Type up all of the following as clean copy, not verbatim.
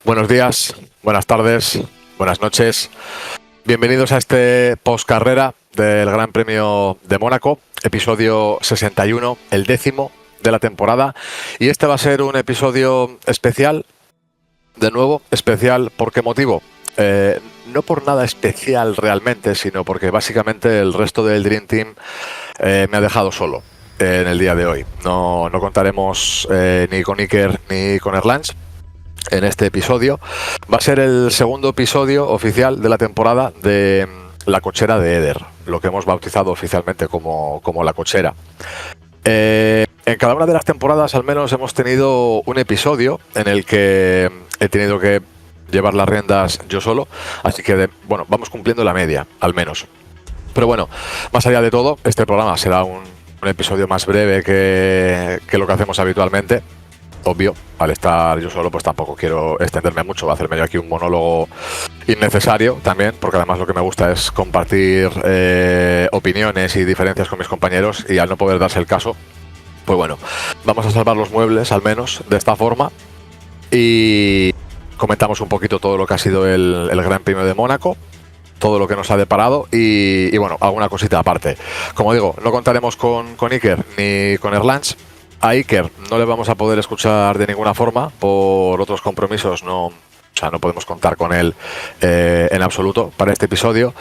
Buenos días, buenas tardes, buenas noches. Bienvenidos a este post-carrera del Gran Premio de Mónaco, episodio 61, el 10º de la temporada. Y este va a ser un episodio especial, de nuevo, especial. ¿Por qué motivo? No por nada especial realmente, sino porque básicamente el resto del Dream Team me ha dejado solo en el día de hoy. No contaremos ni con Iker ni con Erlans en este episodio. Va a ser el segundo episodio oficial de la temporada de La Cochera de Eder, lo que hemos bautizado oficialmente como La Cochera. En cada una de las temporadas al menos hemos tenido un episodio en el que he tenido que llevar las riendas yo solo, así que bueno, vamos cumpliendo la media, al menos. Pero bueno, más allá de todo, este programa será un episodio más breve que lo que hacemos habitualmente. Obvio, al estar yo solo, pues tampoco quiero extenderme mucho, va a hacerme yo aquí un monólogo innecesario también, porque además lo que me gusta es compartir opiniones y diferencias con mis compañeros, y al no poder darse el caso, pues bueno, vamos a salvar los muebles al menos de esta forma y comentamos un poquito todo lo que ha sido el Gran Premio de Mónaco, todo lo que nos ha deparado y bueno, alguna cosita aparte. Como digo, no contaremos con Iker ni con Erlans. A Iker no le vamos a poder escuchar de ninguna forma por otros compromisos, no podemos contar con él en absoluto para este episodio,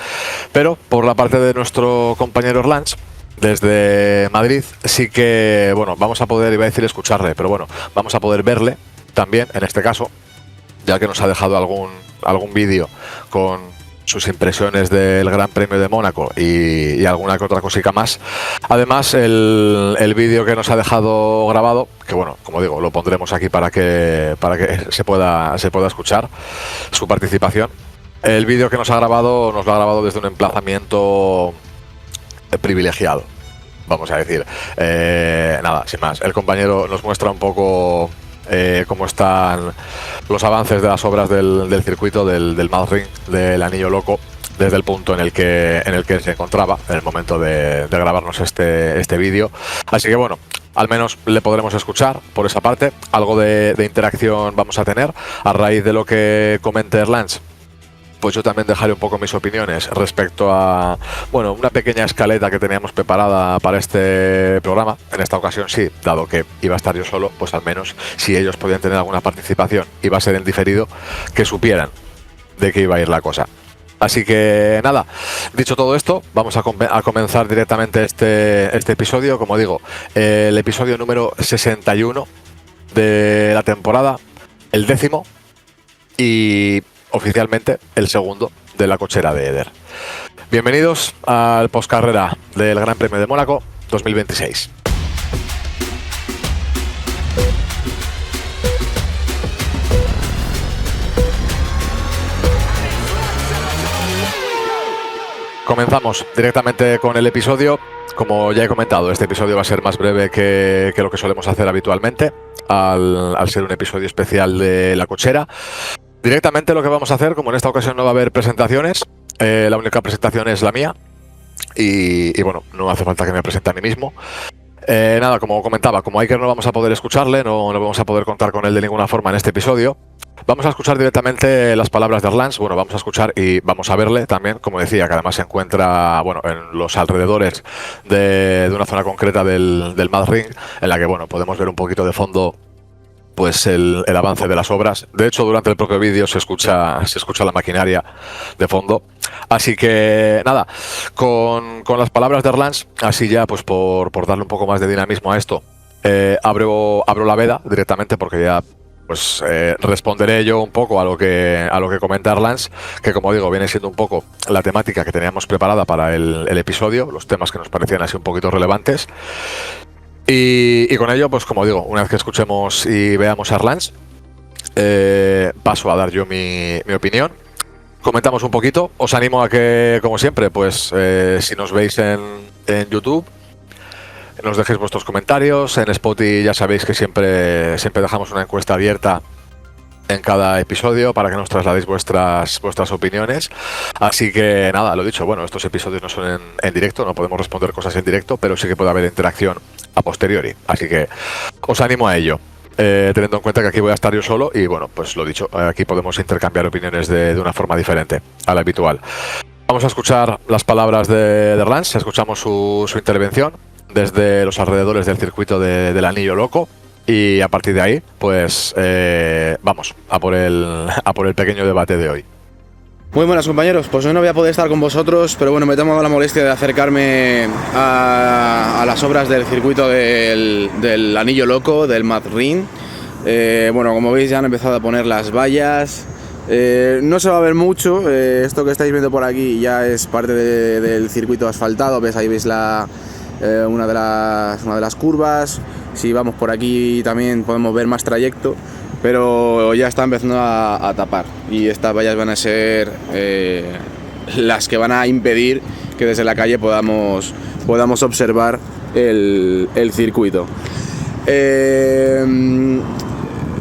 pero por la parte de nuestro compañero Erlans desde Madrid sí que, bueno, vamos a poder, iba a decir escucharle, pero bueno, vamos a poder verle también en este caso, ya que nos ha dejado algún vídeo con sus impresiones del Gran Premio de Mónaco y alguna que otra cosita más. Además, el vídeo que nos ha dejado grabado, que bueno, como digo, lo pondremos aquí para que se pueda escuchar su participación. El vídeo que nos lo ha grabado desde un emplazamiento privilegiado, vamos a decir. Nada, sin más. El compañero nos muestra un poco cómo están los avances de las obras del circuito del Mad Ring, del Anillo Loco, desde el punto en el que se encontraba en el momento de grabarnos este vídeo. Así que bueno, al menos le podremos escuchar por esa parte. Algo de interacción vamos a tener a raíz de lo que comente Erlans. Pues yo también dejaré un poco mis opiniones respecto a, bueno, una pequeña escaleta que teníamos preparada para este programa. En esta ocasión sí, dado que iba a estar yo solo, pues al menos si ellos podían tener alguna participación, iba a ser en diferido, que supieran de qué iba a ir la cosa. Así que nada, dicho todo esto, vamos a comenzar directamente este episodio. Como digo, el episodio número 61 de la temporada, el 10º y oficialmente el segundo de La Cochera de Eder. Bienvenidos al postcarrera del Gran Premio de Mónaco 2026. Comenzamos directamente con el episodio. Como ya he comentado, este episodio va a ser más breve que lo que solemos hacer habitualmente, al ser un episodio especial de La Cochera. Directamente lo que vamos a hacer, como en esta ocasión no va a haber presentaciones, la única presentación es la mía y bueno, no hace falta que me presente a mí mismo. Nada, como comentaba, como Iker no vamos a poder escucharle, no vamos a poder contar con él de ninguna forma en este episodio. Vamos a escuchar directamente las palabras de Erlans. Bueno, vamos a escuchar y vamos a verle también, como decía, que además se encuentra, bueno, en los alrededores de una zona concreta del Mad Ring, en la que, bueno, podemos ver un poquito de fondo pues el avance de las obras. De hecho, durante el propio vídeo se escucha la maquinaria de fondo. Así que nada, con las palabras de Erlans, así ya pues por darle un poco más de dinamismo a esto, abro la veda directamente, porque ya pues responderé yo un poco a lo que comenta Erlans, que como digo viene siendo un poco la temática que teníamos preparada para el episodio, los temas que nos parecían así un poquito relevantes. Y con ello, pues como digo, una vez que escuchemos y veamos a Erlans, paso a dar yo mi opinión. Comentamos un poquito. Os animo a que, como siempre, pues si nos veis en YouTube, nos dejéis vuestros comentarios. En Spotify ya sabéis que siempre dejamos una encuesta abierta en cada episodio para que nos trasladéis vuestras opiniones. Así que nada, lo dicho, bueno, estos episodios no son en directo, no podemos responder cosas en directo, pero sí que puede haber interacción a posteriori, así que os animo a ello. teniendo en cuenta que aquí voy a estar yo solo y bueno, pues lo dicho, aquí podemos intercambiar opiniones de una forma diferente a la habitual. Vamos a escuchar las palabras de Rance, escuchamos su intervención desde los alrededores del circuito del Anillo Loco y a partir de ahí, pues vamos a por el pequeño debate de hoy. Muy buenas compañeros, pues hoy no voy a poder estar con vosotros, pero bueno, me he tomado la molestia de acercarme a las obras del circuito del Anillo Loco, del Mad Ring. Bueno, como veis ya han empezado a poner las vallas. No se va a ver mucho, esto que estáis viendo por aquí ya es parte del circuito asfaltado, ¿ves? Ahí veis una de las curvas. Si vamos por aquí también podemos ver más trayecto, pero ya está empezando a tapar y estas vallas van a ser las que van a impedir que desde la calle podamos observar el circuito.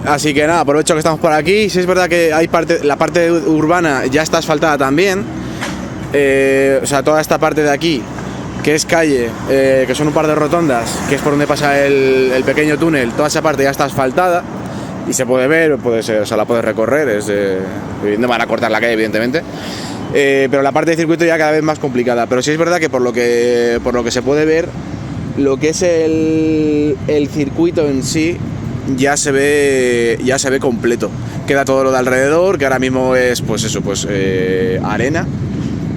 Así que nada, aprovecho que estamos por aquí. Sí es verdad que la parte urbana ya está asfaltada también, o sea, toda esta parte de aquí que es calle, que son un par de rotondas, que es por donde pasa el pequeño túnel, toda esa parte ya está asfaltada y se puede ver, o sea, la puedes recorrer, no van a cortar la calle evidentemente, pero la parte de circuito ya cada vez más complicada. Pero sí es verdad que por lo que se puede ver, lo que es el circuito en sí ya se ve completo. Queda todo lo de alrededor, que ahora mismo es arena,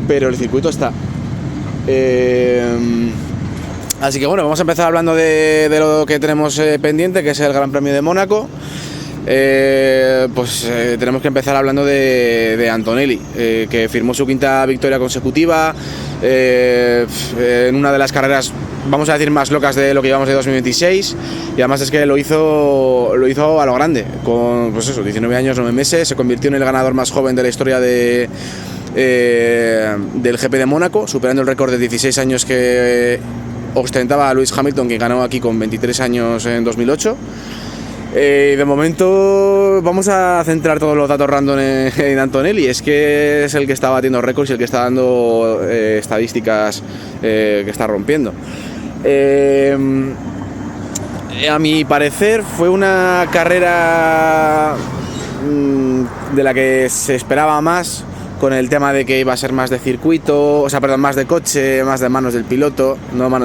pero el circuito está. Así que bueno, vamos a empezar hablando de lo que tenemos pendiente, que es el Gran Premio de Mónaco. Tenemos que empezar hablando de Antonelli, que firmó su quinta victoria consecutiva en una de las carreras, vamos a decir, más locas de lo que llevamos de 2026, y además es que lo hizo a lo grande, con 19 años, 9 meses, se convirtió en el ganador más joven de la historia del GP de Mónaco, superando el récord de 16 años que ostentaba Lewis Hamilton, que ganó aquí con 23 años en 2008. De momento vamos a centrar todos los datos random en Antonelli. Es que es el que está batiendo récords y el que está dando estadísticas que está rompiendo. A mi parecer fue una carrera de la que se esperaba más, con el tema de que iba a ser más de circuito, más de coche, más de manos del piloto, manos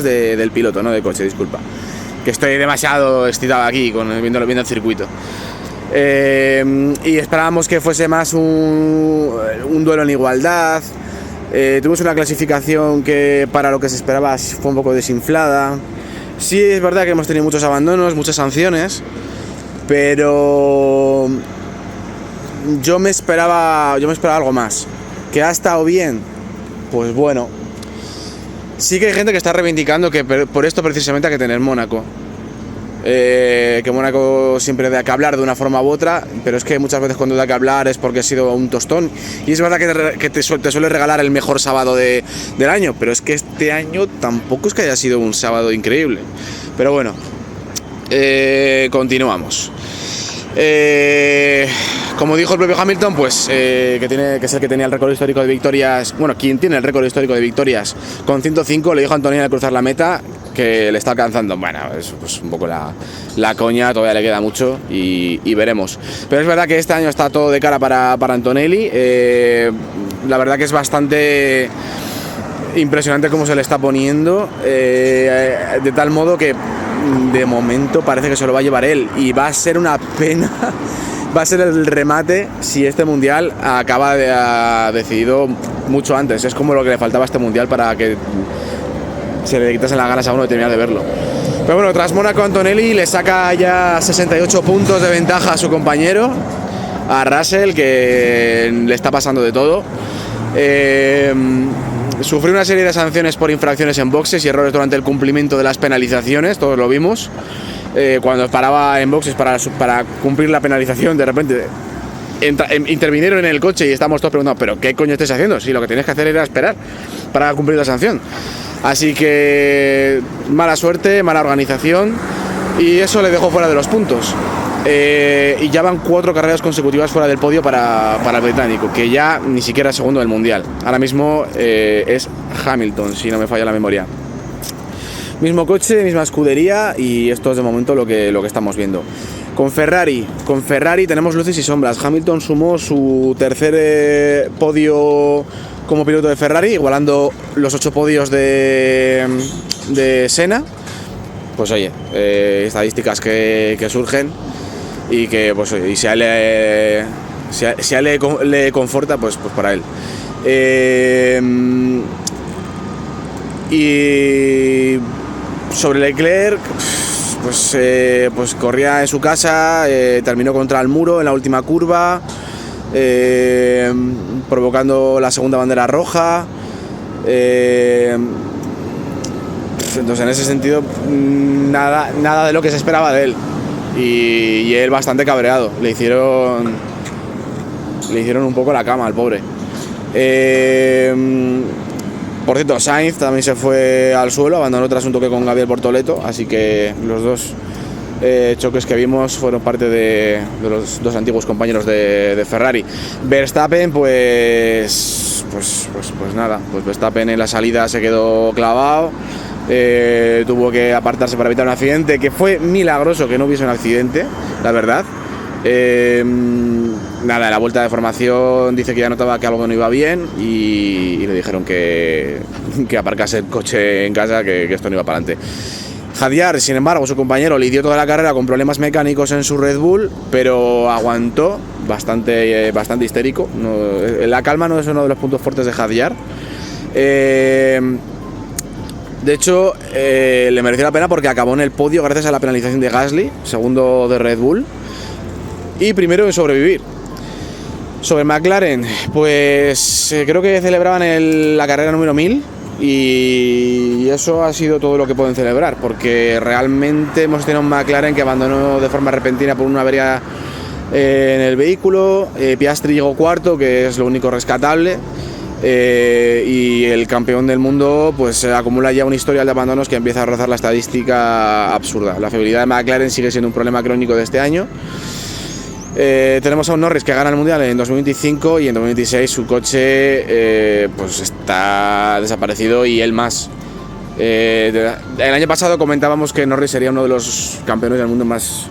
del piloto, no de coche, disculpa. Que estoy demasiado excitado aquí viendo el circuito. Y esperábamos que fuese más un duelo en igualdad. Tuvimos una clasificación que para lo que se esperaba fue un poco desinflada. Sí es verdad que hemos tenido muchos abandonos, muchas sanciones, pero yo me esperaba algo más. ¿Que ha estado bien? Pues bueno. Sí que hay gente que está reivindicando que por esto precisamente hay que tener Mónaco. Que Mónaco siempre da que hablar de una forma u otra, pero es que muchas veces cuando da que hablar es porque ha sido un tostón. Y es verdad que te suele regalar el mejor sábado del año, pero es que este año tampoco es que haya sido un sábado increíble. Pero bueno, continuamos. Como dijo el propio Hamilton, pues que es el que tenía el récord histórico de victorias, bueno, quien tiene el récord histórico de victorias con 105, le dijo a Antonelli al cruzar la meta que le está alcanzando. Bueno, es pues un poco la coña, todavía le queda mucho y veremos. Pero es verdad que este año está todo de cara para Antonelli. La verdad que es bastante impresionante cómo se le está poniendo, de tal modo que de momento parece que se lo va a llevar él, y va a ser una pena. Va a ser el remate si este mundial acaba decidido mucho antes. Es como lo que le faltaba a este mundial para que se le quitasen las ganas a uno de terminar de verlo. Pero bueno, tras Mónaco, Antonelli le saca ya 68 puntos de ventaja a su compañero, a Russell, que le está pasando de todo. Sufrió una serie de sanciones por infracciones en boxes y errores durante el cumplimiento de las penalizaciones, todos lo vimos. Cuando paraba en boxes para cumplir la penalización, de repente intervinieron en el coche y estábamos todos preguntando, ¿pero qué coño estáis haciendo? Si lo que tenías que hacer era esperar para cumplir la sanción. Así que mala suerte, mala organización, y eso le dejó fuera de los puntos. Y ya van 4 carreras consecutivas fuera del podio para el británico, que ya ni siquiera es segundo del mundial. Ahora mismo es Hamilton, si no me falla la memoria. Mismo coche, misma escudería, y esto es de momento lo que estamos viendo. Con Ferrari tenemos luces y sombras. Hamilton sumó su tercer podio como piloto de Ferrari, igualando los 8 podios de Senna. Pues oye, estadísticas que surgen y que pues oye, y si a él le conforta, pues para él. Y sobre Leclerc, pues corría en su casa, terminó contra el muro en la última curva, provocando la segunda bandera roja. Entonces, en ese sentido, nada de lo que se esperaba de él. Y él bastante cabreado. Le hicieron un poco la cama al pobre. Por cierto, Sainz también se fue al suelo, abandonó tras un toque con Gabriel Bortoleto, así que los dos choques que vimos fueron parte de los dos antiguos compañeros de Ferrari. Verstappen, pues nada, pues Verstappen en la salida se quedó clavado, tuvo que apartarse para evitar un accidente, que fue milagroso que no hubiese un accidente, la verdad. Nada, en la vuelta de formación dice que ya notaba que algo no iba bien y le dijeron que aparcase el coche en casa, que esto no iba para adelante. Hadjar, sin embargo, su compañero lidió toda la carrera con problemas mecánicos en su Red Bull, pero aguantó, bastante histérico. La calma no es uno de los puntos fuertes de Hadjar. De hecho, le mereció la pena porque acabó en el podio gracias a la penalización de Gasly, segundo de Red Bull, y primero en sobrevivir. Sobre McLaren, pues creo que celebraban la carrera número 1000 y eso ha sido todo lo que pueden celebrar, porque realmente hemos tenido un McLaren que abandonó de forma repentina por una avería en el vehículo. Piastri llegó cuarto, que es lo único rescatable, y el campeón del mundo pues acumula ya un historial de abandonos que empieza a rozar la estadística absurda. La fiabilidad de McLaren sigue siendo un problema crónico de este año. Tenemos a un Norris que gana el Mundial en 2025 y en 2026 su coche pues está desaparecido y él más. El año pasado comentábamos que Norris sería uno de los campeones del mundo más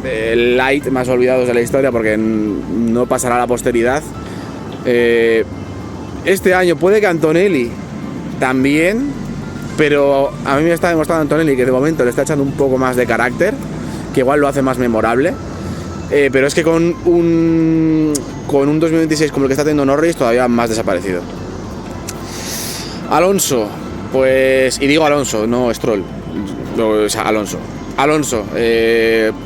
light, más olvidados de la historia, porque no pasará a la posteridad. Este año puede que Antonelli también, pero a mí me está demostrando Antonelli que de momento le está echando un poco más de carácter, que igual lo hace más memorable. Pero es que con un 2026 como el que está teniendo Norris, todavía más desaparecido. Alonso, pues, y digo Alonso, no Stroll, o sea, Alonso,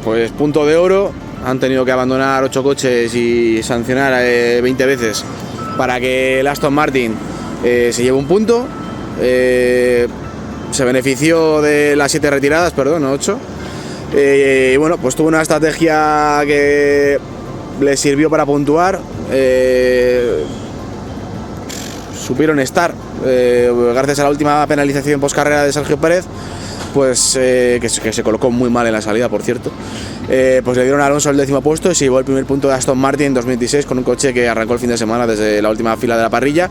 pues punto de oro. Han tenido que abandonar 8 coches y sancionar 20 veces para que el Aston Martin se lleve un punto. Se benefició de las 7 retiradas, perdón, no 8. Y bueno, pues tuvo una estrategia que le sirvió para puntuar. Supieron estar, gracias a la última penalización postcarrera de Sergio Pérez, pues que se colocó muy mal en la salida, por cierto. Pues le dieron a Alonso el 10º puesto y se llevó el primer punto de Aston Martin en 2016 con un coche que arrancó el fin de semana desde la última fila de la parrilla,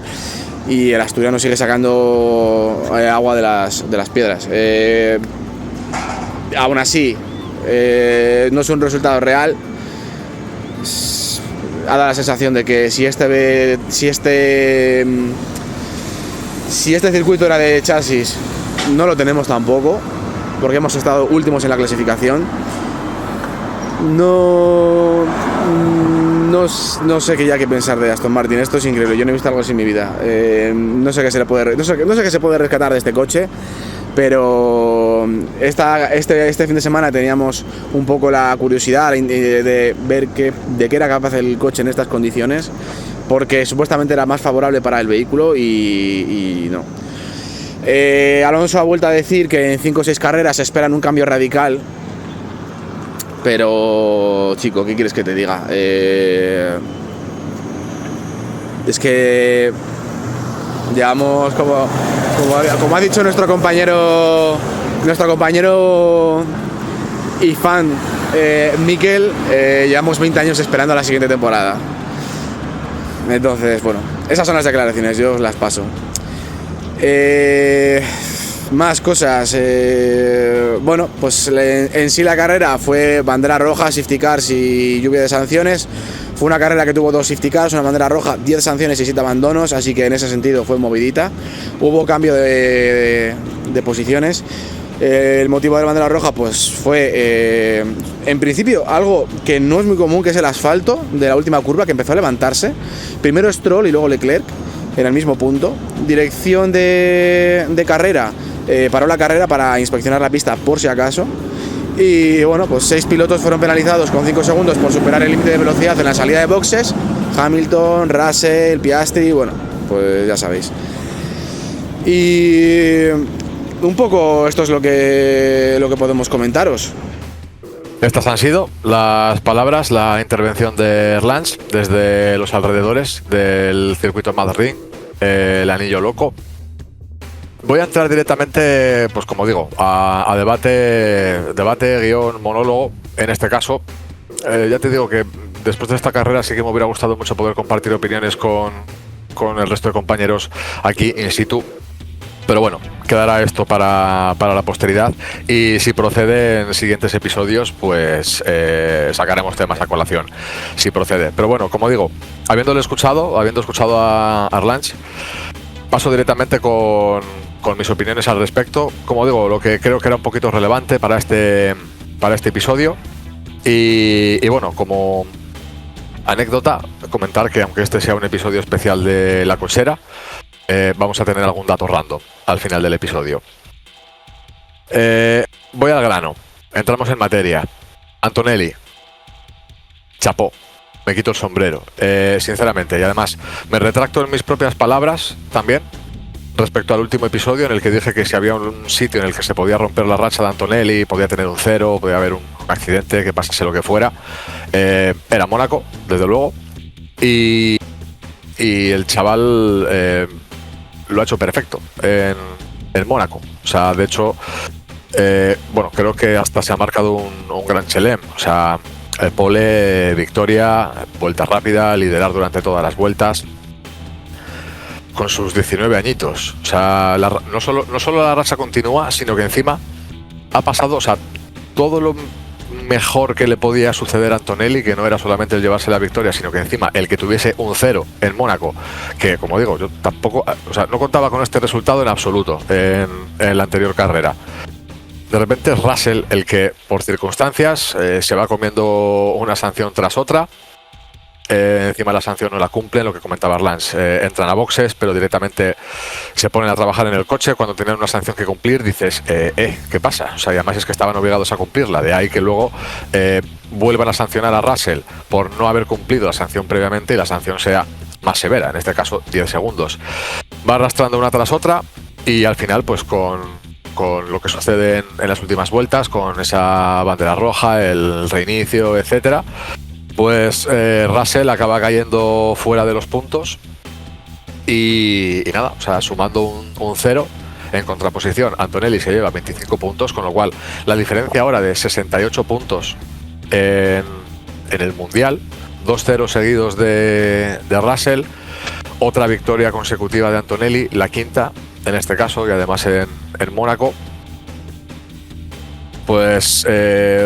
y el asturiano sigue sacando agua de las piedras. Aún así, no es un resultado real. Ha dado la sensación de que si este circuito era de chasis, no lo tenemos tampoco, porque hemos estado últimos en la clasificación. No sé qué ya que pensar de Aston Martin. Esto es increíble, yo no he visto algo así en mi vida. No sé qué se puede rescatar de este coche, pero este fin de semana teníamos un poco la curiosidad de ver de qué era capaz el coche en estas condiciones, porque supuestamente era más favorable para el vehículo y no. Alonso ha vuelto a decir que en 5 o 6 carreras esperan un cambio radical, pero chico, ¿qué quieres que te diga? Es que llevamos, como ha dicho nuestro compañero y fan Mikel, llevamos 20 años esperando a la siguiente temporada. Entonces, bueno, esas son las declaraciones, yo os las paso. Más cosas. Bueno, pues en sí la carrera fue bandera roja, safety cars y lluvia de sanciones. Fue una carrera que tuvo 2 safety cars, una bandera roja, 10 sanciones y 7 abandonos, así que en ese sentido fue movidita. Hubo cambio de posiciones. El motivo de la bandera roja pues fue en principio algo que no es muy común, que es el asfalto de la última curva, que empezó a levantarse. Primero Stroll y luego Leclerc en el mismo punto. Dirección de carrera, paró la carrera para inspeccionar la pista por si acaso. Y bueno, pues 6 pilotos fueron penalizados con 5 segundos por superar el límite de velocidad en la salida de boxes. Hamilton, Russell, Piastri, bueno, pues ya sabéis. Y un poco esto es lo que podemos comentaros. Estas han sido las palabras, la intervención de Erlans desde los alrededores del circuito Madrid, el anillo loco. Voy a entrar directamente, pues como digo, a debate, guión, monólogo. En este caso, ya te digo que después de esta carrera sí que me hubiera gustado mucho poder compartir opiniones con el resto de compañeros aquí in situ. Pero bueno, quedará esto para la posteridad, y si procede en siguientes episodios, pues sacaremos temas a colación, si procede. Pero bueno, como digo, habiendo escuchado a Arlange, paso directamente con mis opiniones al respecto. Como digo, lo que creo que era un poquito relevante para este episodio. Y bueno, como anécdota, comentar que aunque este sea un episodio especial de la cochera, vamos a tener algún dato random al final del episodio. Voy al grano. Entramos en materia. Antonelli. Chapó. Me quito el sombrero. Sinceramente. Y además, me retracto en mis propias palabras también respecto al último episodio, en el que dije que si había un sitio en el que se podía romper la racha de Antonelli, podía tener un 0, podía haber un accidente, que pasase lo que fuera, era Mónaco, desde luego. Y el chaval lo ha hecho perfecto en Mónaco. O sea, de hecho, bueno, creo que hasta se ha marcado un gran chelem. O sea, pole, victoria, vuelta rápida, liderar durante todas las vueltas, con sus 19 añitos. O sea, no solo la racha continúa, sino que encima ha pasado, o sea, todo lo mejor que le podía suceder a Antonelli, que no era solamente el llevarse la victoria, sino que encima el que tuviese un 0 en Mónaco, que como digo, yo tampoco, o sea, no contaba con este resultado en absoluto en la anterior carrera. De repente es Russell el que, por circunstancias, se va comiendo una sanción tras otra. Encima la sanción no la cumplen, lo que comentaba Lance, entran a boxes, pero directamente se ponen a trabajar en el coche. Cuando tienen una sanción que cumplir, dices, ¿qué pasa? O sea, y además es que estaban obligados a cumplirla, de ahí que luego vuelvan a sancionar a Russell por no haber cumplido la sanción previamente, y la sanción sea más severa, en este caso 10 segundos. Va arrastrando una tras otra, y al final, pues con lo que sucede en las últimas vueltas, con esa bandera roja, el reinicio, etcétera, pues Russell acaba cayendo fuera de los puntos y nada, o sea, sumando un 0. En contraposición, Antonelli se lleva 25 puntos, con lo cual la diferencia ahora de 68 puntos en el Mundial, 2-0 seguidos de Russell, otra victoria consecutiva de Antonelli, la quinta en este caso, y además en Mónaco. Pues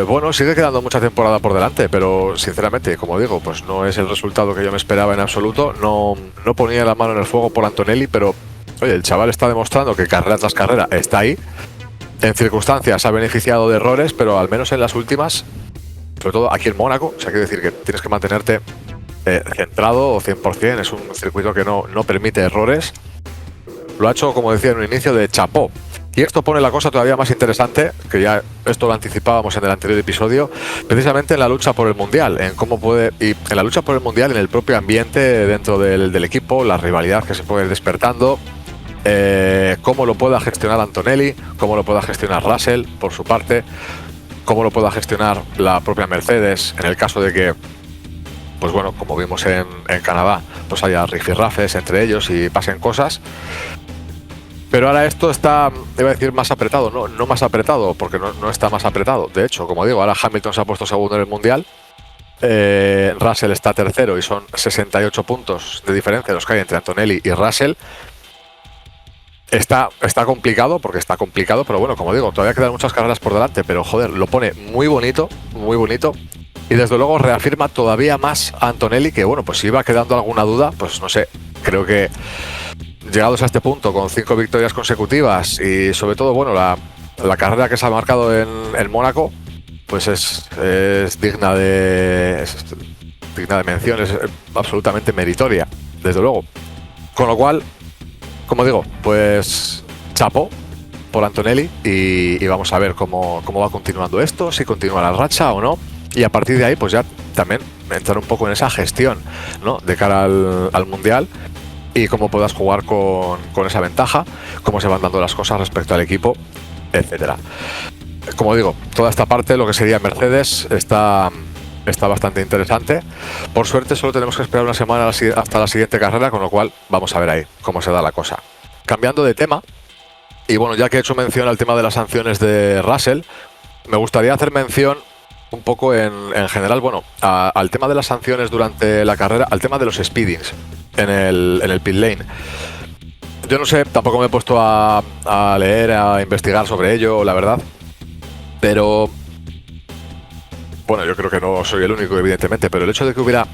bueno, sigue quedando mucha temporada por delante, pero sinceramente, como digo, pues no es el resultado que yo me esperaba en absoluto. No ponía la mano en el fuego por Antonelli, pero oye, el chaval está demostrando que carrera tras carrera está ahí. En circunstancias ha beneficiado de errores, pero al menos en las últimas, sobre todo aquí en Mónaco, o sea, quiere decir que tienes que mantenerte centrado o 100%, es un circuito que no permite errores. Lo ha hecho, como decía en un inicio, de chapó. Y esto pone la cosa todavía más interesante, que ya esto lo anticipábamos en el anterior episodio, precisamente en la lucha por el Mundial, en cómo puede, y en la lucha por el Mundial, en el propio ambiente dentro del equipo, la rivalidad que se puede ir despertando, cómo lo pueda gestionar Antonelli, cómo lo pueda gestionar Russell por su parte, cómo lo pueda gestionar la propia Mercedes en el caso de que, pues bueno, como vimos en Canadá, pues haya rifirrafes entre ellos y pasen cosas. Pero ahora esto está, iba a decir, más apretado. No más apretado, porque no está más apretado. De hecho, como digo, ahora Hamilton se ha puesto segundo en el Mundial. Russell está tercero y son 68 puntos de diferencia los que hay entre Antonelli y Russell. Está complicado, porque está complicado, pero bueno, como digo, todavía quedan muchas carreras por delante, pero joder, lo pone muy bonito, y desde luego reafirma todavía más a Antonelli, que bueno, pues si iba quedando alguna duda, pues no sé, creo que llegados a este punto, con 5 victorias consecutivas, y sobre todo, bueno, la carrera que se ha marcado en Mónaco, pues es digna de mención, es absolutamente meritoria, desde luego. Con lo cual, como digo, pues chapó por Antonelli y vamos a ver cómo va continuando esto, si continúa la racha o no. Y a partir de ahí, pues ya también entrar un poco en esa gestión, ¿no?, de cara al Mundial y cómo puedas jugar con esa ventaja, cómo se van dando las cosas respecto al equipo, etcétera. Como digo, toda esta parte, lo que sería Mercedes, está bastante interesante. Por suerte solo tenemos que esperar una semana hasta la siguiente carrera, con lo cual vamos a ver ahí cómo se da la cosa. Cambiando de tema, y bueno, ya que he hecho mención al tema de las sanciones de Russell, me gustaría hacer mención un poco en general, bueno, al tema de las sanciones durante la carrera, al tema de los speedings en el pit lane. Yo no sé, tampoco me he puesto a leer, a investigar sobre ello, la verdad, pero bueno, yo creo que no soy el único, evidentemente, pero el hecho de que hubiera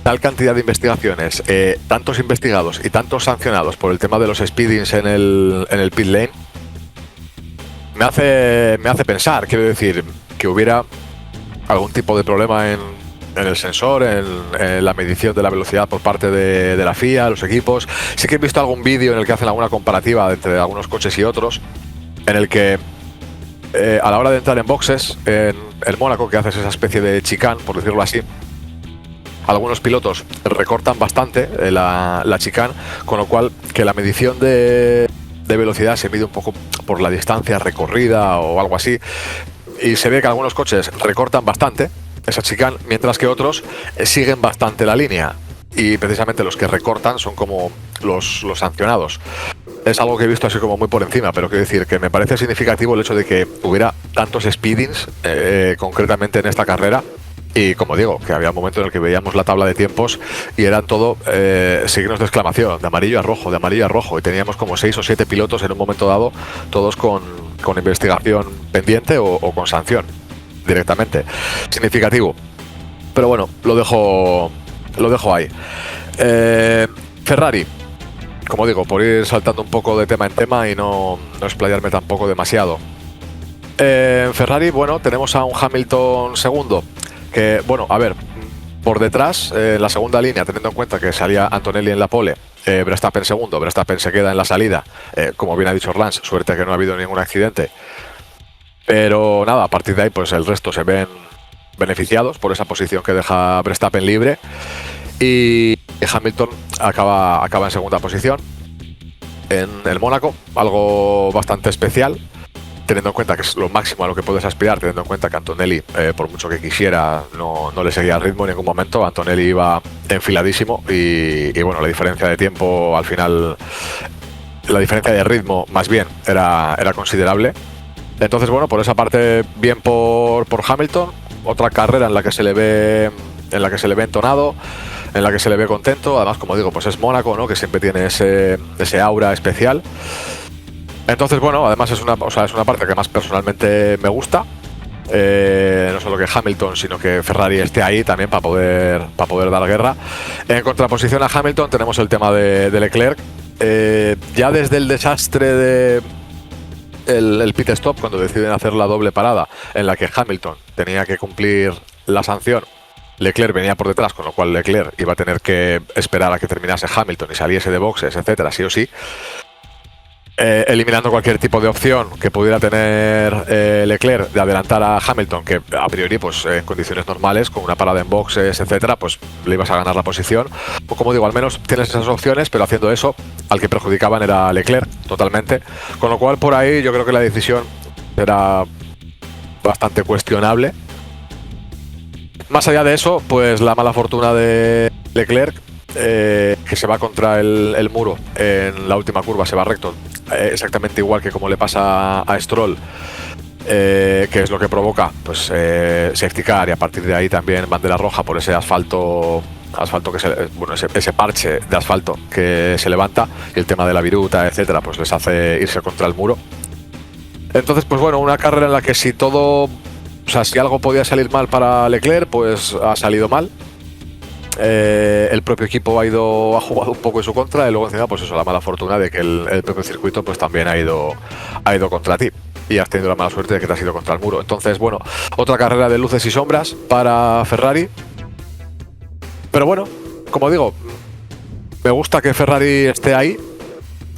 tal cantidad de investigaciones, tantos investigados y tantos sancionados por el tema de los speedings en el pit lane, me hace pensar, quiero decir, que hubiera algún tipo de problema en el sensor, en la medición de la velocidad por parte de la FIA, los equipos. Sí que he visto algún vídeo en el que hacen alguna comparativa entre algunos coches y otros, en el que a la hora de entrar en boxes en el Mónaco, que haces esa especie de chicane, por decirlo así, algunos pilotos recortan bastante la chicane, con lo cual que la medición de velocidad se mide un poco por la distancia recorrida o algo así, y se ve que algunos coches recortan bastante esa chicane, mientras que otros siguen bastante la línea, y precisamente los que recortan son como los sancionados. Es algo que he visto así como muy por encima, pero quiero decir que me parece significativo el hecho de que hubiera tantos speedings, concretamente en esta carrera. Y como digo, que había un momento en el que veíamos la tabla de tiempos y eran todo signos de exclamación, de amarillo a rojo, de amarillo a rojo. Y teníamos como 6 o 7 pilotos en un momento dado, todos con investigación pendiente o con sanción directamente. Significativo. Pero bueno, lo dejo ahí. Ferrari. Como digo, por ir saltando un poco de tema en tema y no explayarme tampoco demasiado. En Ferrari, bueno, tenemos a un Hamilton segundo, que, bueno, a ver, por detrás, en la segunda línea, teniendo en cuenta que salía Antonelli en la pole, Verstappen segundo, Verstappen se queda en la salida, como bien ha dicho Lance, suerte que no ha habido ningún accidente. Pero nada, a partir de ahí, pues el resto se ven beneficiados por esa posición que deja Verstappen libre. Y Hamilton acaba en segunda posición en el Mónaco, algo bastante especial, teniendo en cuenta que es lo máximo a lo que puedes aspirar, teniendo en cuenta que Antonelli, por mucho que quisiera, no le seguía el ritmo en ningún momento. Antonelli iba enfiladísimo y bueno, la diferencia de tiempo al final, la diferencia de ritmo más bien era considerable. Entonces bueno, por esa parte bien por Hamilton. Otra carrera en la que se le ve entonado, en la que se le ve contento. Además, como digo, pues es Mónaco, ¿no?, que siempre tiene ese aura especial. Entonces, bueno, además es una parte que más personalmente me gusta. No solo que Hamilton, sino que Ferrari esté ahí también para poder dar guerra. En contraposición a Hamilton tenemos el tema de Leclerc. Ya desde el desastre de el pit stop, cuando deciden hacer la doble parada, en la que Hamilton tenía que cumplir la sanción, Leclerc venía por detrás, con lo cual Leclerc iba a tener que esperar a que terminase Hamilton y saliese de boxes, etcétera, sí o sí, eliminando cualquier tipo de opción que pudiera tener Leclerc de adelantar a Hamilton, que a priori, pues en condiciones normales, con una parada en boxes, etcétera, pues le ibas a ganar la posición. O como digo, al menos tienes esas opciones, pero haciendo eso, al que perjudicaban era Leclerc totalmente. Con lo cual, por ahí yo creo que la decisión era bastante cuestionable. Más allá de eso, pues la mala fortuna de Leclerc, que se va contra el muro en la última curva, se va recto, exactamente igual que como le pasa a Stroll, que es lo que provoca pues safety car, y a partir de ahí también bandera roja por ese asfalto asfalto que ese parche de asfalto que se levanta, y el tema de la viruta, etcétera, pues les hace irse contra el muro. Entonces, pues bueno, una carrera en la que si algo podía salir mal para Leclerc, pues ha salido mal. El propio equipo ha jugado un poco en su contra, y luego encima, pues eso, la mala fortuna de que el propio circuito pues también ha ido contra ti, y has tenido la mala suerte de que te has ido contra el muro. Entonces, bueno, otra carrera de luces y sombras para Ferrari. Pero bueno, como digo, me gusta que Ferrari esté ahí.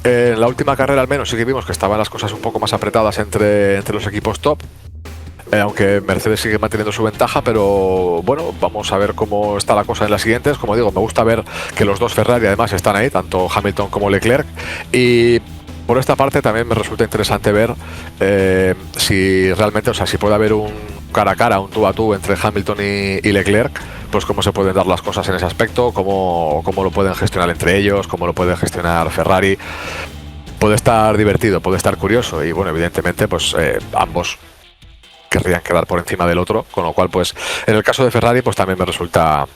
En la última carrera al menos sí que vimos que estaban las cosas un poco más apretadas entre los equipos top. Aunque Mercedes sigue manteniendo su ventaja, pero bueno, vamos a ver cómo está la cosa en las siguientes. Como digo, me gusta ver que los dos Ferrari además están ahí, tanto Hamilton como Leclerc. Y por esta parte también me resulta interesante ver si realmente, si puede haber un cara a cara, un tú a tú entre Hamilton y Leclerc, pues cómo se pueden dar las cosas en ese aspecto, cómo lo pueden gestionar entre ellos, cómo lo puede gestionar Ferrari. Puede estar divertido, puede estar curioso, y bueno, evidentemente pues ambos querrían quedar por encima del otro, con lo cual pues en el caso de Ferrari pues también me resulta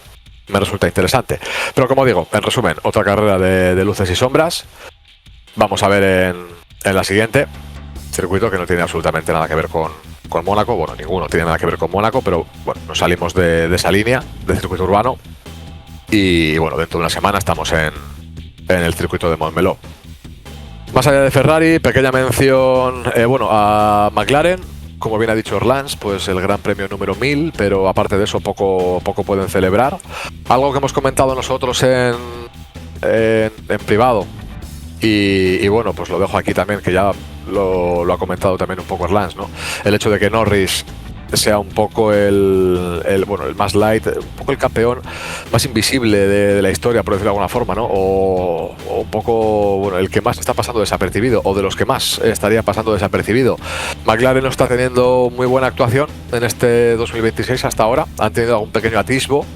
interesante. Pero como digo, en resumen, otra carrera de luces y sombras. Vamos a ver en la siguiente, circuito que no tiene absolutamente nada que ver con Mónaco. Bueno, ninguno tiene nada que ver con Mónaco, pero bueno, nos salimos de esa línea de circuito urbano, y bueno, dentro de una semana estamos en el circuito de Montmeló. Más allá de Ferrari, pequeña mención a McLaren. Como bien ha dicho Orlans, pues el Gran Premio número 1000, pero aparte de eso poco pueden celebrar. Algo que hemos comentado nosotros en privado, y bueno, pues lo dejo aquí también, que ya lo ha comentado también un poco Orlans, ¿no? El hecho de que Norris sea un poco el más light, un poco el campeón más invisible de la historia, por decirlo de alguna forma, ¿no? O un poco, el que más está pasando desapercibido, o de los que más estaría pasando desapercibido. McLaren no está teniendo muy buena actuación en este 2026 hasta ahora. Han tenido algún pequeño atisbo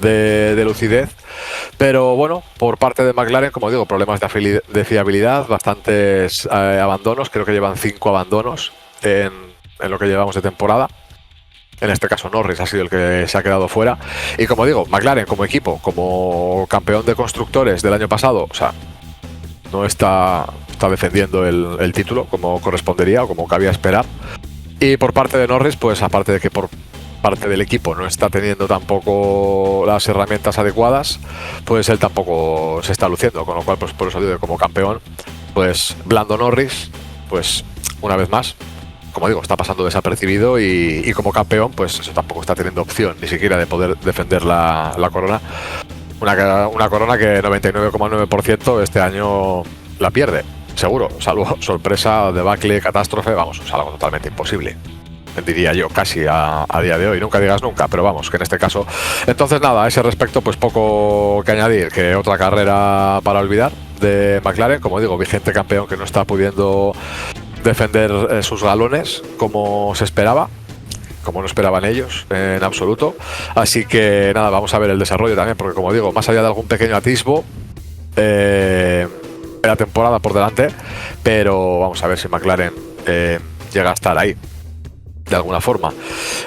de lucidez, pero bueno, por parte de McLaren, como digo, problemas de fiabilidad, bastantes abandonos. Creo que llevan 5 abandonos en lo que llevamos de temporada. En este caso Norris ha sido el que se ha quedado fuera, y como digo, McLaren como equipo, como campeón de constructores del año pasado, no está defendiendo el título como correspondería o como cabía esperar. Y por parte de Norris, pues aparte de que por parte del equipo no está teniendo tampoco las herramientas adecuadas, pues él tampoco se está luciendo, con lo cual pues por eso digo que como campeón, pues blando Norris, pues una vez más, como digo, está pasando desapercibido, y como campeón pues eso tampoco está teniendo opción ni siquiera de poder defender la corona. Una corona que 99,9% este año la pierde, seguro, salvo sorpresa, debacle, catástrofe, vamos, es algo totalmente imposible, diría yo, casi a día de hoy. Nunca digas nunca, pero vamos, que en este caso. Entonces nada, a ese respecto pues poco que añadir, que otra carrera para olvidar de McLaren, como digo, vigente campeón que no está pudiendo defender sus galones como se esperaba, como no esperaban ellos en absoluto. Así que nada, vamos a ver el desarrollo también, porque como digo, más allá de algún pequeño atisbo, la temporada por delante, pero vamos a ver si McLaren llega a estar ahí de alguna forma.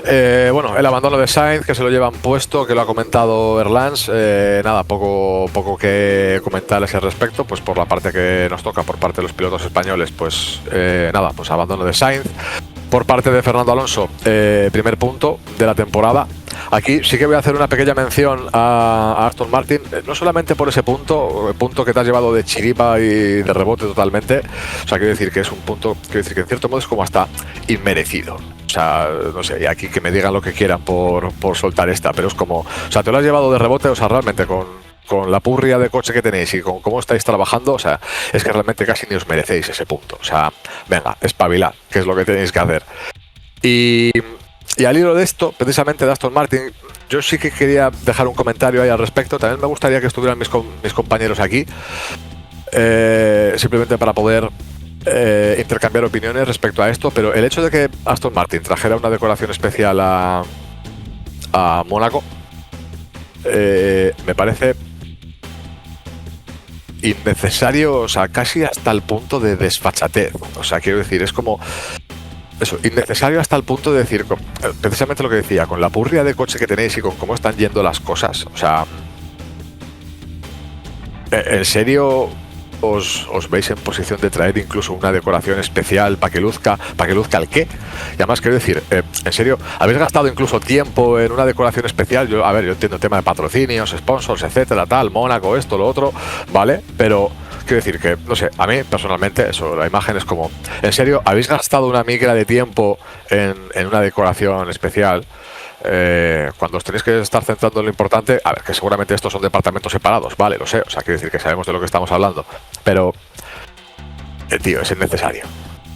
El abandono de Sainz, que se lo llevan puesto, que lo ha comentado Erlans, nada, poco que comentar a ese respecto, pues por la parte que nos toca, por parte de los pilotos españoles, pues nada, pues abandono de Sainz. Por parte de Fernando Alonso, primer punto de la temporada. Aquí sí que voy a hacer una pequeña mención a Aston Martin, no solamente por ese punto, el punto que te has llevado de chiripa y de rebote totalmente. O sea, quiero decir que es un punto, quiero decir que en cierto modo es como hasta inmerecido. O sea, no sé, y aquí que me digan lo que quieran por soltar esta, pero es como, o sea, te lo has llevado de rebote, o sea, realmente con la purria de coche que tenéis y con cómo estáis trabajando, o sea, es que realmente casi ni os merecéis ese punto. O sea, venga, espabilad, que es lo que tenéis que hacer. Y al hilo de esto, precisamente de Aston Martin, yo sí que quería dejar un comentario ahí al respecto. También me gustaría que estuvieran mis compañeros aquí, simplemente para poder intercambiar opiniones respecto a esto. Pero el hecho de que Aston Martin trajera una decoración especial a Mónaco me parece innecesario, o sea, casi hasta el punto de desfachatez. O sea, quiero decir, es como eso, innecesario hasta el punto de decir, precisamente lo que decía, con la purria de coche que tenéis y con cómo están yendo las cosas, o sea, ¿En serio os veis en posición de traer incluso una decoración especial para que luzca el qué? Y además quiero decir, en serio, ¿habéis gastado incluso tiempo en una decoración especial? Yo entiendo el tema de patrocinios, sponsors, etcétera, tal, Mónaco, esto, lo otro, ¿vale? Pero quiero decir que, no sé, a mí personalmente eso, la imagen es como, ¿en serio habéis gastado una migra de tiempo en una decoración especial? Cuando os tenéis que estar centrando en lo importante, a ver, que seguramente estos son departamentos separados, vale, lo sé, o sea, quiero decir que sabemos de lo que estamos hablando, pero, tío, es innecesario.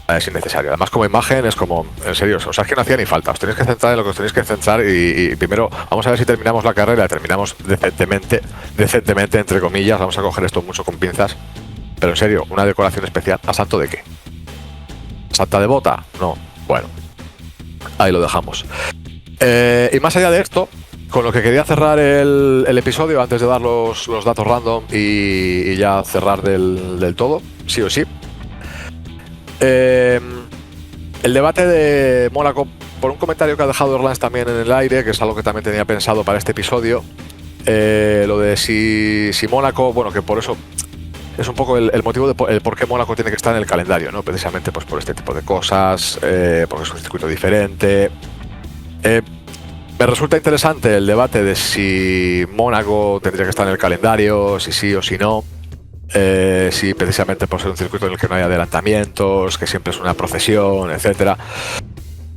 Es innecesario. Además, como imagen, es como, en serio, o sea, es que no hacía ni falta. Os tenéis que centrar en lo que os tenéis que centrar y primero vamos a ver si terminamos la carrera, terminamos decentemente, entre comillas, vamos a coger esto mucho con pinzas, pero en serio, una decoración especial, ¿a santo de qué? ¿Santa de bota? No. Bueno, ahí lo dejamos. Y más allá de esto, con lo que quería cerrar el episodio antes de dar los datos random y ya cerrar del todo, sí o sí. El debate de Mónaco, por un comentario que ha dejado Erlans también en el aire, que es algo que también tenía pensado para este episodio, lo de si Mónaco, bueno, que por eso es un poco el motivo de el por qué Mónaco tiene que estar en el calendario, ¿no? Precisamente pues por este tipo de cosas, porque es un circuito diferente. Me resulta interesante el debate de si Mónaco tendría que estar en el calendario, si sí o si no. Si precisamente por ser un circuito en el que no hay adelantamientos, que siempre es una procesión, etcétera.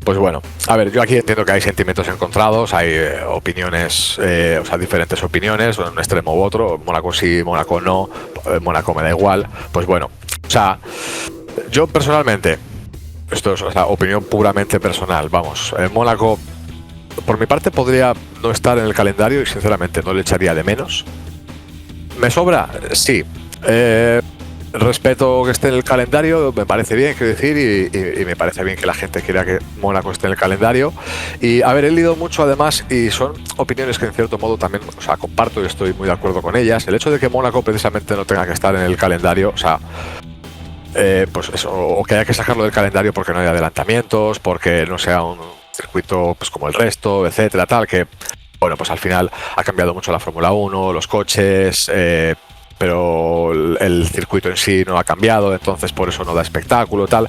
Pues bueno, a ver, yo aquí entiendo que hay sentimientos encontrados, hay opiniones, o sea, diferentes opiniones, un extremo u otro, Mónaco sí, Mónaco no, Mónaco me da igual. Pues bueno, o sea, yo personalmente, esto es, o sea, opinión puramente personal, vamos, Mónaco, por mi parte, podría no estar en el calendario y sinceramente no le echaría de menos. ¿Me sobra? Sí. Respeto que esté en el calendario, me parece bien, quiero decir, y me parece bien que la gente quiera que Mónaco esté en el calendario. Y a ver, he leído mucho además, y son opiniones que en cierto modo también, o sea, comparto y estoy muy de acuerdo con ellas. El hecho de que Mónaco precisamente no tenga que estar en el calendario, o sea, pues eso, o que haya que sacarlo del calendario porque no hay adelantamientos, porque no sea un circuito pues como el resto, etcétera, tal, que bueno, pues al final ha cambiado mucho la Fórmula 1, los coches, pero el circuito en sí no ha cambiado, entonces por eso no da espectáculo, tal.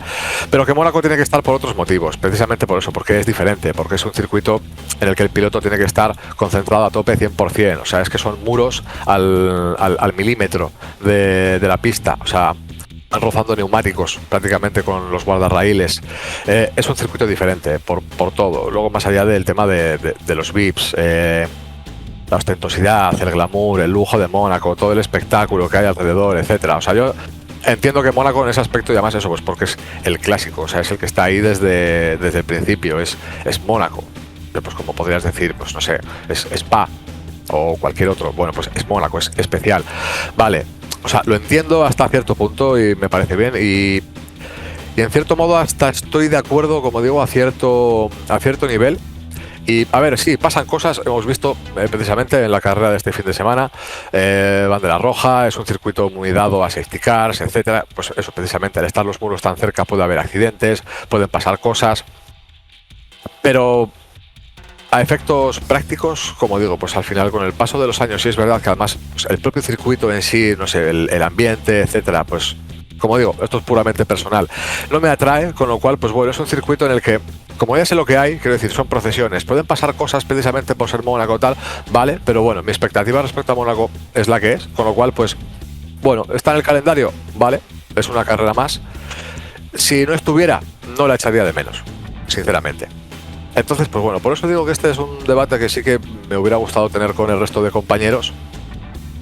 Pero que Mónaco tiene que estar por otros motivos, precisamente por eso, porque es diferente, porque es un circuito en el que el piloto tiene que estar concentrado a tope 100%, o sea, es que son muros al milímetro de la pista, o sea, rozando neumáticos prácticamente con los guardarraíles. Es un circuito diferente por todo. Luego, más allá del tema de los VIPs, la ostentosidad, el glamour, el lujo de Mónaco, todo el espectáculo que hay alrededor, etcétera. O sea, yo entiendo que Mónaco en ese aspecto, y además eso, pues porque es el clásico, o sea, es el que está ahí desde el principio, es Mónaco. Pues como podrías decir, pues no sé, es Spa o cualquier otro. Bueno, pues es Mónaco, es especial. Vale. O sea, lo entiendo hasta cierto punto y me parece bien y en cierto modo hasta estoy de acuerdo, como digo, a cierto nivel. Y a ver, sí, pasan cosas, hemos visto precisamente en la carrera de este fin de semana, bandera roja, es un circuito muy dado a safety cars, etcétera. Pues eso, precisamente, al estar los muros tan cerca puede haber accidentes, pueden pasar cosas, pero a efectos prácticos, como digo, pues al final con el paso de los años, sí es verdad que además pues, el propio circuito en sí, no sé, el ambiente, etcétera, pues como digo, esto es puramente personal, no me atrae, con lo cual, pues bueno, es un circuito en el que, como ya sé lo que hay, quiero decir, son procesiones, pueden pasar cosas precisamente por ser Mónaco tal, vale, pero bueno, mi expectativa respecto a Mónaco es la que es, con lo cual, pues, bueno, está en el calendario, vale, es una carrera más. Si no estuviera, no la echaría de menos, sinceramente. Entonces, pues bueno, por eso digo que este es un debate que sí que me hubiera gustado tener con el resto de compañeros.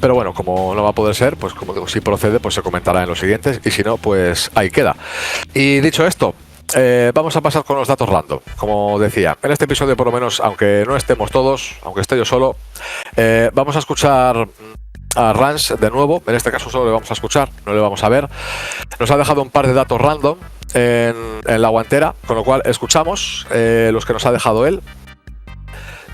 Pero bueno, como no va a poder ser, pues como digo, si procede, pues se comentará en los siguientes. Y si no, pues ahí queda. Y dicho esto, vamos a pasar con los datos random. Como decía, en este episodio por lo menos, aunque no estemos todos, aunque esté yo solo, vamos a escuchar a Rans de nuevo. En este caso solo le vamos a escuchar, no le vamos a ver. Nos ha dejado un par de datos random en la guantera, con lo cual escuchamos los que nos ha dejado él.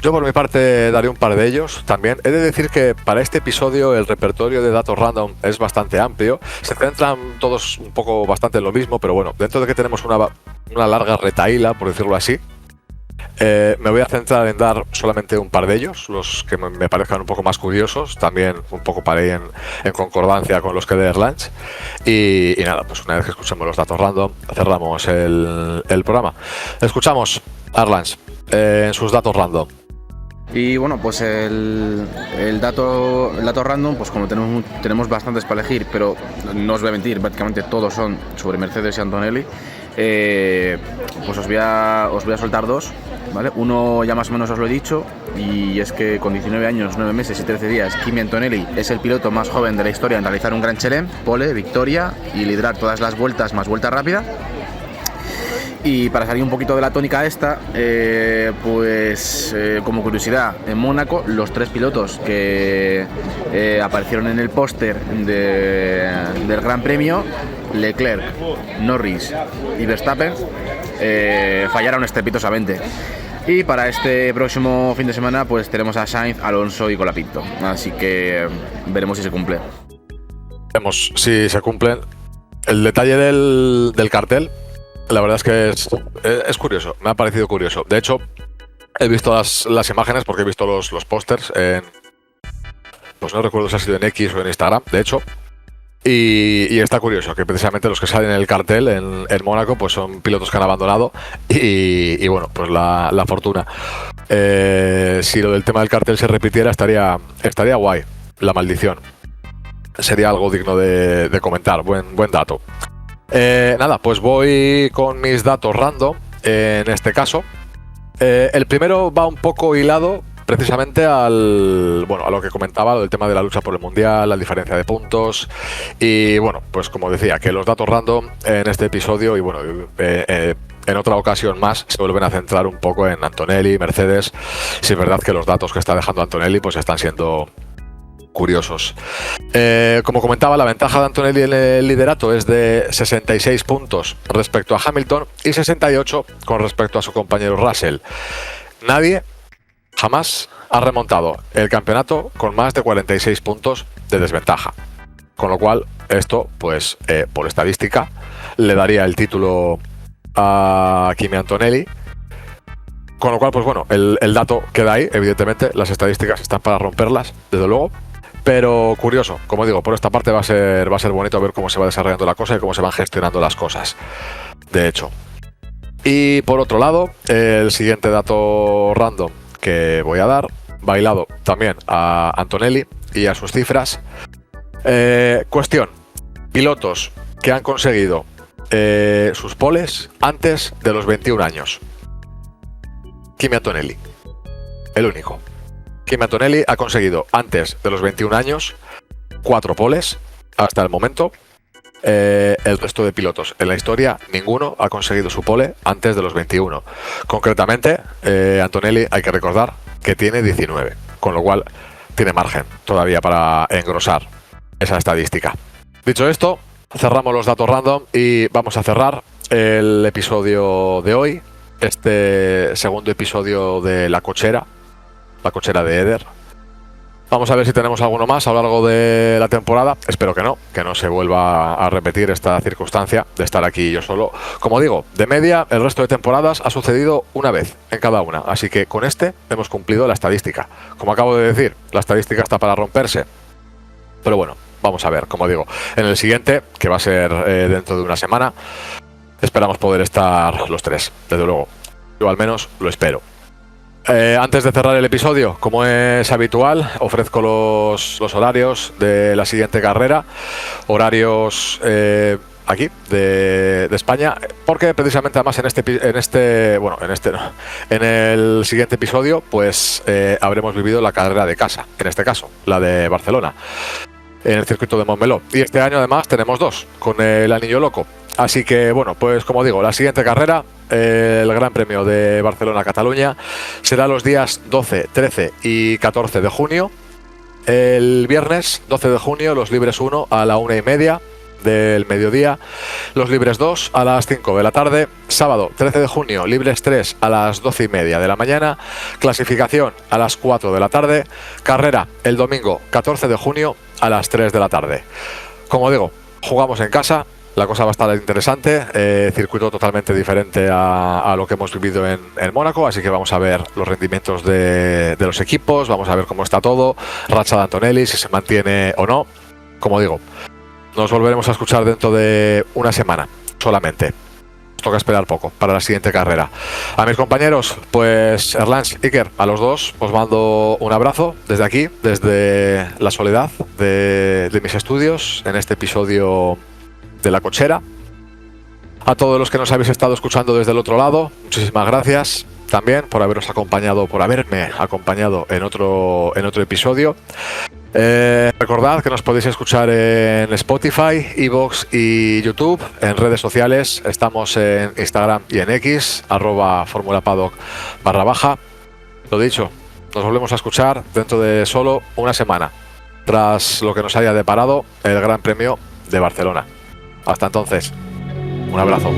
Yo por mi parte daré un par de ellos también. He de decir que para este episodio el repertorio de datos random es bastante amplio. Se centran todos un poco bastante en lo mismo, pero bueno, dentro de que tenemos una larga retahíla, por decirlo así, Me voy a centrar en dar solamente un par de ellos, los que me parezcan un poco más curiosos, también un poco para ir en concordancia con los que de Erlange. Y nada, pues una vez que escuchemos los datos random, cerramos el programa. Escuchamos a Erlange en sus datos random. Y bueno, pues el dato random, pues como tenemos bastantes para elegir, pero no os voy a mentir, prácticamente todos son sobre Mercedes y Antonelli, pues os voy a soltar dos, ¿vale? Uno ya más o menos os lo he dicho, y es que con 19 años, 9 meses y 13 días, Kimi Antonelli es el piloto más joven de la historia en realizar un Grand Chelem, pole, victoria y liderar todas las vueltas más vuelta rápida. Y para salir un poquito de la tónica esta, como curiosidad, en Mónaco los 3 pilotos que aparecieron en el póster del Gran Premio, Leclerc, Norris y Verstappen, fallaron estrepitosamente. Y para este próximo fin de semana pues tenemos a Sainz, Alonso y Colapinto, así que veremos si se cumple. Veremos si se cumplen. El detalle del cartel, la verdad es que es curioso, me ha parecido curioso. De hecho, he visto las imágenes porque he visto los pósters pues no recuerdo si ha sido en X o en Instagram, de hecho. Y está curioso que precisamente los que salen en el cartel en Mónaco pues son pilotos que han abandonado y bueno, pues la fortuna. Si lo del tema del cartel se repitiera estaría guay, la maldición. Sería algo digno de comentar, buen dato. Nada, pues voy con mis datos random en este caso. El primero va un poco hilado precisamente a lo que comentaba, del tema de la lucha por el Mundial, la diferencia de puntos y bueno, pues como decía, que los datos random en este episodio y bueno, en otra ocasión más se vuelven a centrar un poco en Antonelli, Mercedes. Si es verdad que los datos que está dejando Antonelli pues están siendo curiosos. Como comentaba, la ventaja de Antonelli en el liderato es de 66 puntos respecto a Hamilton y 68 con respecto a su compañero Russell. Nadie jamás ha remontado el campeonato con más de 46 puntos de desventaja. Con lo cual, esto, pues, por estadística, le daría el título a Kimi Antonelli. Con lo cual, pues bueno, el dato queda ahí, evidentemente, las estadísticas están para romperlas, desde luego. Pero curioso, como digo, por esta parte va a ser bonito ver cómo se va desarrollando la cosa y cómo se van gestionando las cosas, de hecho. Y por otro lado, el siguiente dato random que voy a dar, bailado también a Antonelli y a sus cifras. Cuestión, pilotos que han conseguido sus poles antes de los 21 años. Kimi Antonelli, el único. Kimi Antonelli ha conseguido antes de los 21 años 4 poles hasta el momento. El resto de pilotos en la historia, ninguno ha conseguido su pole antes de los 21. Concretamente, Antonelli, hay que recordar que tiene 19, con lo cual tiene margen todavía para engrosar esa estadística. Dicho esto, cerramos los datos random y vamos a cerrar el episodio de hoy, este segundo episodio de La Cochera de Eder. Vamos a ver si tenemos alguno más a lo largo de la temporada. Espero que no se vuelva a repetir esta circunstancia de estar aquí yo solo. Como digo, de media, el resto de temporadas ha sucedido una vez en cada una. Así que con este hemos cumplido la estadística. Como acabo de decir, la estadística está para romperse. Pero bueno, vamos a ver, como digo, en el siguiente, que va a ser dentro de una semana, esperamos poder estar los tres, desde luego. Yo al menos lo espero. Antes de cerrar el episodio, como es habitual, ofrezco los horarios de la siguiente carrera, horarios aquí de España, porque precisamente además en el siguiente episodio, pues habremos vivido la carrera de casa, en este caso, la de Barcelona, en el circuito de Montmeló. Y este año además tenemos 2 con el Anillo Loco. Así que bueno, pues como digo, la siguiente carrera, el Gran Premio de Barcelona-Cataluña, será los días 12, 13 y 14 de junio. El viernes 12 de junio, los libres 1 a la 1:30 del mediodía, los libres 2 a las 5 de la tarde. Sábado 13 de junio, libres 3 a las 12:30 de la mañana. Clasificación a las 4 de la tarde. Carrera el domingo 14 de junio a las 3 de la tarde. Como digo, jugamos en casa la cosa va a estar interesante, circuito totalmente diferente a lo que hemos vivido en Mónaco, así que vamos a ver los rendimientos de los equipos, vamos a ver cómo está todo, racha de Antonelli, si se mantiene o no. Como digo, nos volveremos a escuchar dentro de una semana solamente. Toca esperar poco para la siguiente carrera. A mis compañeros, pues Erlans, Iker, a los dos os mando un abrazo desde aquí, desde la soledad de mis estudios, en este episodio de La Cochera. A todos los que nos habéis estado escuchando desde el otro lado, muchísimas gracias también por haberos acompañado, por haberme acompañado en otro episodio. Recordad que nos podéis escuchar en Spotify, iVoox y YouTube. En redes sociales estamos en Instagram y en X, @formulapaddock_. Lo dicho, nos volvemos a escuchar dentro de solo una semana, tras lo que nos haya deparado el Gran Premio de Barcelona. Hasta entonces, un abrazo.